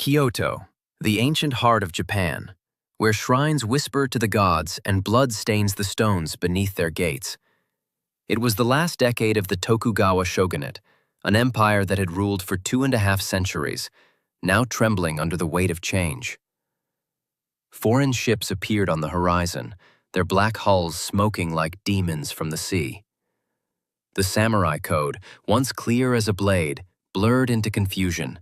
Kyoto, the ancient heart of Japan, where shrines whisper to the gods and blood stains the stones beneath their gates. It was the last decade of the Tokugawa Shogunate, an empire that had ruled for 2.5 centuries, now trembling under the weight of change. Foreign ships appeared on the horizon, their black hulls smoking like demons from the sea. The samurai code, once clear as a blade, blurred into confusion.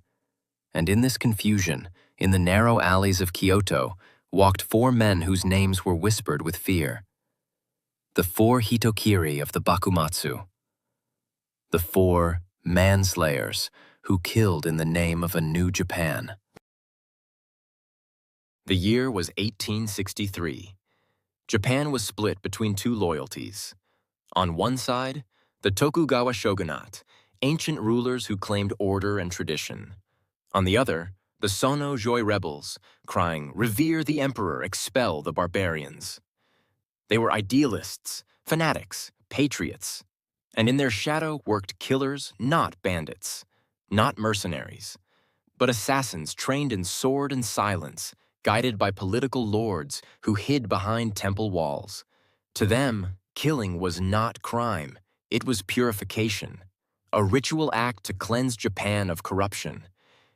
And in this confusion, in the narrow alleys of Kyoto, walked 4 men whose names were whispered with fear. The 4 Hitokiri of the Bakumatsu. The 4 manslayers who killed in the name of a new Japan. The year was 1863. Japan was split between 2 loyalties. On one side, the Tokugawa Shogunate, ancient rulers who claimed order and tradition. On the other, the Sono-Joi rebels, crying, "Revere the emperor, expel the barbarians." They were idealists, fanatics, patriots, and in their shadow worked killers, not bandits, not mercenaries, but assassins trained in sword and silence, guided by political lords who hid behind temple walls. To them, killing was not crime, it was purification, a ritual act to cleanse Japan of corruption.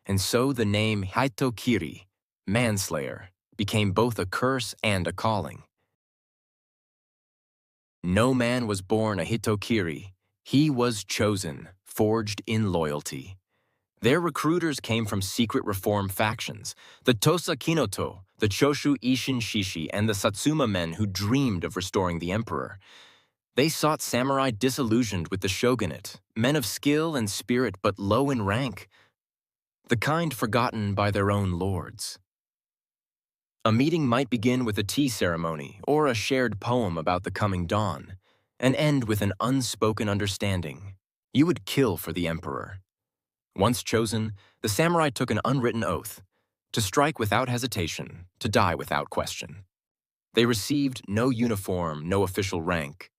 And so the name Hitokiri, manslayer, became both a curse and a calling. No man was born a Hitokiri, he was chosen, forged in loyalty. Their recruiters came from secret reform factions, the Tosa Kinoto, the Choshu Ishin Shishi, and the Satsuma men who dreamed of restoring the emperor. They sought samurai disillusioned with the shogunate, men of skill and spirit but low in rank, the kind forgotten by their own lords. A meeting might begin with a tea ceremony or a shared poem about the coming dawn, and end with an unspoken understanding. You would kill for the emperor. Once chosen, the samurai took an unwritten oath, to strike without hesitation, to die without question. They received no uniform, no official rank,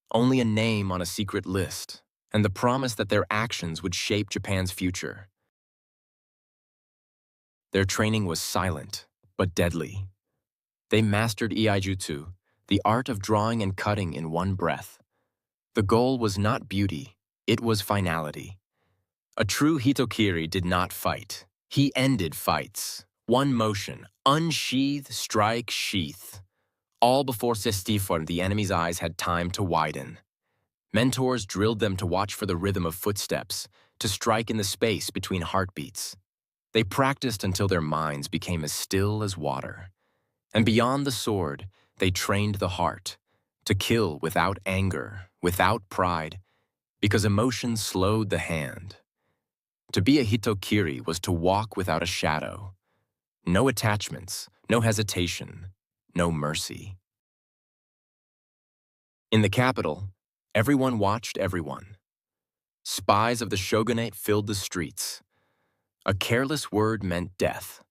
only a name on a secret list, and the promise that their actions would shape Japan's future. Their training was silent, but deadly. They mastered iaijutsu, the art of drawing and cutting in one breath. The goal was not beauty, it was finality. A true Hitokiri did not fight. He ended fights. One motion, unsheath, strike, sheath. All before Sestifor, the enemy's eyes had time to widen. Mentors drilled them to watch for the rhythm of footsteps, to strike in the space between heartbeats. They practiced until their minds became as still as water. And beyond the sword, they trained the heart, to kill without anger, without pride, because emotion slowed the hand. To be a Hitokiri was to walk without a shadow. No attachments, no hesitation, no mercy. In the capital, everyone watched everyone. Spies of the shogunate filled the streets. A careless word meant death.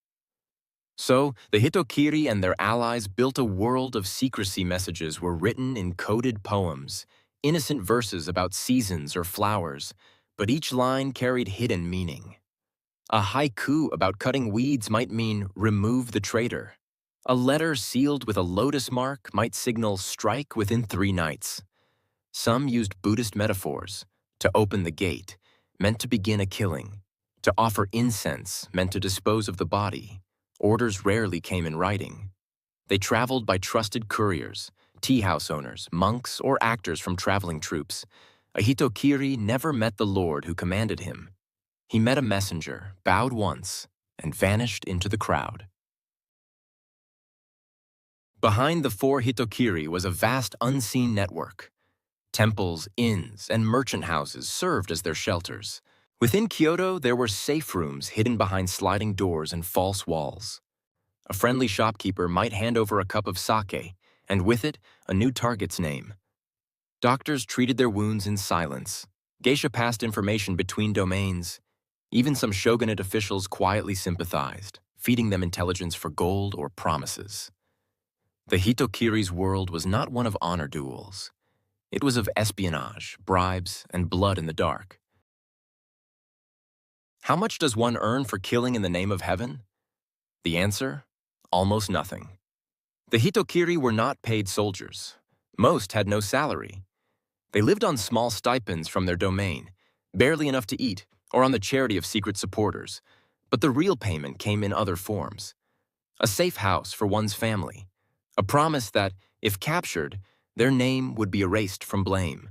So, the Hitokiri and their allies built a world of secrecy. Messages were written in coded poems, innocent verses about seasons or flowers, but each line carried hidden meaning. A haiku about cutting weeds might mean remove the traitor. A letter sealed with a lotus mark might signal strike within 3 nights. Some used Buddhist metaphors. To open the gate meant to begin a killing. To offer incense meant to dispose of the body. Orders rarely came in writing. They traveled by trusted couriers, tea house owners, monks, or actors from traveling troops. A Hitokiri never met the lord who commanded him. He met a messenger, bowed once, and vanished into the crowd. Behind the 4 Hitokiri was a vast unseen network. Temples, inns, and merchant houses served as their shelters. Within Kyoto, there were safe rooms hidden behind sliding doors and false walls. A friendly shopkeeper might hand over a cup of sake, and with it, a new target's name. Doctors treated their wounds in silence. Geisha passed information between domains. Even some shogunate officials quietly sympathized, feeding them intelligence for gold or promises. The Hitokiri's world was not one of honor duels. It was of espionage, bribes, and blood in the dark. How much does one earn for killing in the name of heaven? The answer? Almost nothing. The Hitokiri were not paid soldiers. Most had no salary. They lived on small stipends from their domain, barely enough to eat, or on the charity of secret supporters. But the real payment came in other forms. A safe house for one's family. A promise that, if captured, their name would be erased from blame.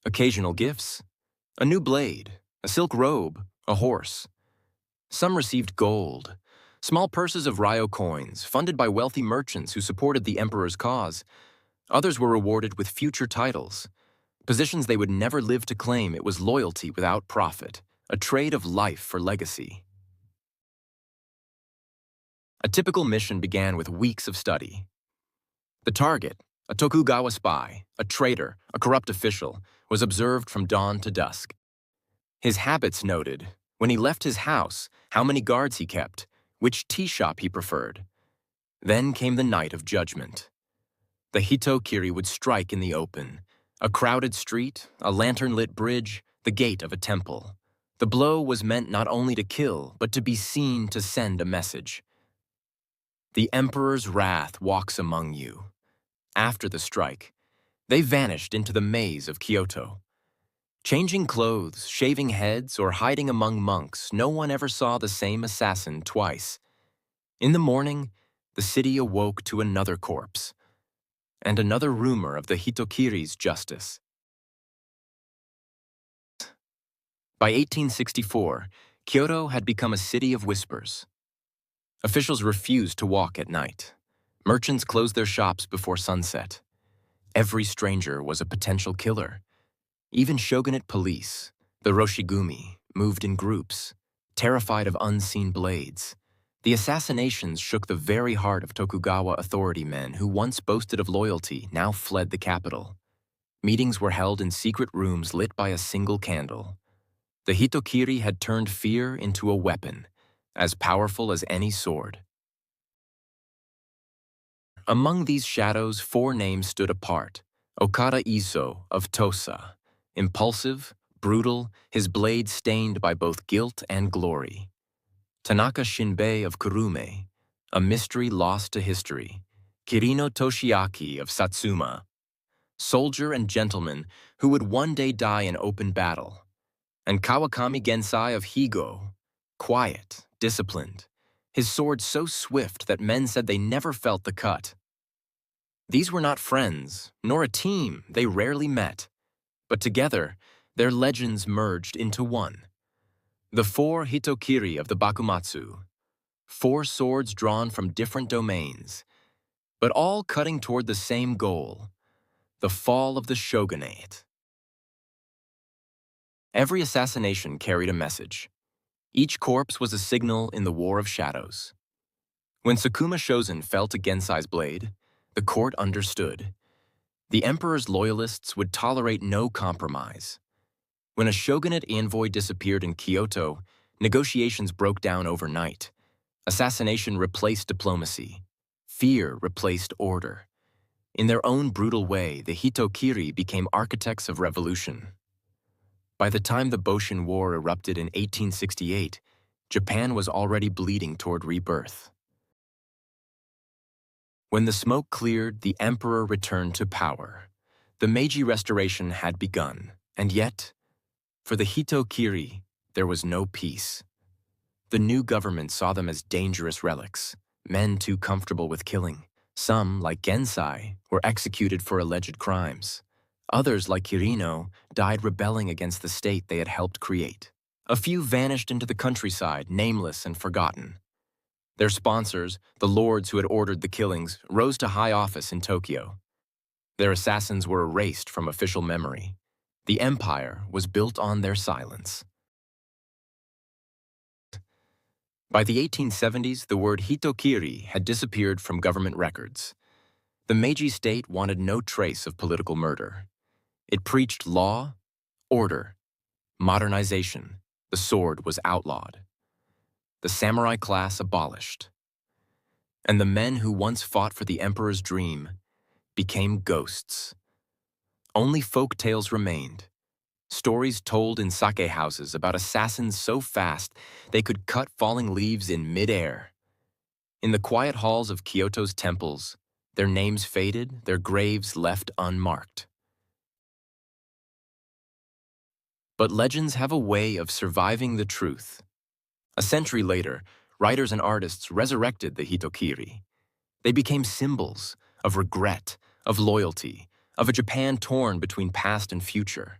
Occasional gifts. A new blade, a silk robe, a horse. Some received gold, small purses of ryo coins funded by wealthy merchants who supported the emperor's cause. Others were rewarded with future titles, positions they would never live to claim. It was loyalty without profit, a trade of life for legacy. A typical mission began with weeks of study. The target, a Tokugawa spy, a traitor, a corrupt official, was observed from dawn to dusk. His habits noted, when he left his house, how many guards he kept, which tea shop he preferred. Then came the night of judgment. The Hitokiri would strike in the open. A crowded street, a lantern-lit bridge, the gate of a temple. The blow was meant not only to kill, but to be seen to send a message. The emperor's wrath walks among you. After the strike, they vanished into the maze of Kyoto. Changing clothes, shaving heads, or hiding among monks, no one ever saw the same assassin twice. In the morning, the city awoke to another corpse, and another rumor of the Hitokiri's justice. By 1864, Kyoto had become a city of whispers. Officials refused to walk at night. Merchants closed their shops before sunset. Every stranger was a potential killer. Even shogunate police, the roshigumi, moved in groups, terrified of unseen blades. The assassinations shook the very heart of Tokugawa authority men who once boasted of loyalty, now fled the capital. Meetings were held in secret rooms lit by a single candle. The Hitokiri had turned fear into a weapon, as powerful as any sword. Among these shadows, 4 names stood apart. Okada Izō of Tosa, impulsive, brutal, his blade stained by both guilt and glory. Tanaka Shinbei of Kurume, a mystery lost to history. Kirino Toshiaki of Satsuma, soldier and gentleman who would one day die in open battle. And Kawakami Gensai of Higo, quiet, disciplined, his sword so swift that men said they never felt the cut. These were not friends, nor a team, they rarely met. But together, their legends merged into one. The 4 Hitokiri of the Bakumatsu, 4 swords drawn from different domains, but all cutting toward the same goal, the fall of the shogunate. Every assassination carried a message. Each corpse was a signal in the war of shadows. When Sakuma Shozen fell to Gensai's blade, the court understood. The emperor's loyalists would tolerate no compromise. When a shogunate envoy disappeared in Kyoto, negotiations broke down overnight. Assassination replaced diplomacy. Fear replaced order. In their own brutal way, the Hitokiri became architects of revolution. By the time the Boshin War erupted in 1868, Japan was already bleeding toward rebirth. When the smoke cleared, the emperor returned to power. The Meiji Restoration had begun, and yet, for the Hitokiri, there was no peace. The new government saw them as dangerous relics, men too comfortable with killing. Some, like Gensai, were executed for alleged crimes. Others, like Kirino, died rebelling against the state they had helped create. A few vanished into the countryside, nameless and forgotten. Their sponsors, the lords who had ordered the killings, rose to high office in Tokyo. Their assassins were erased from official memory. The empire was built on their silence. By the 1870s, the word Hitokiri had disappeared from government records. The Meiji state wanted no trace of political murder. It preached law, order, modernization. The sword was outlawed. The samurai class abolished. And the men who once fought for the emperor's dream became ghosts. Only folk tales remained, stories told in sake houses about assassins so fast they could cut falling leaves in mid-air. In the quiet halls of Kyoto's temples, their names faded, their graves left unmarked. But legends have a way of surviving the truth. A century later, writers and artists resurrected the Hitokiri. They became symbols of regret, of loyalty, of a Japan torn between past and future.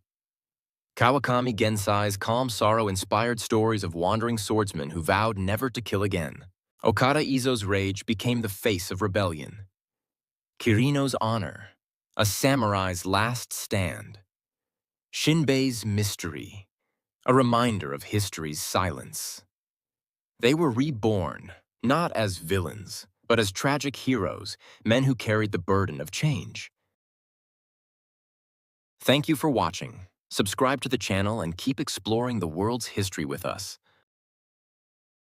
Kawakami Gensai's calm sorrow inspired stories of wandering swordsmen who vowed never to kill again. Okada Izō's rage became the face of rebellion. Kirino's honor, a samurai's last stand. Shinbei's mystery, a reminder of history's silence. They were reborn, not as villains, but as tragic heroes, men who carried the burden of change. Thank you for watching. Subscribe to the channel and keep exploring the world's history with us.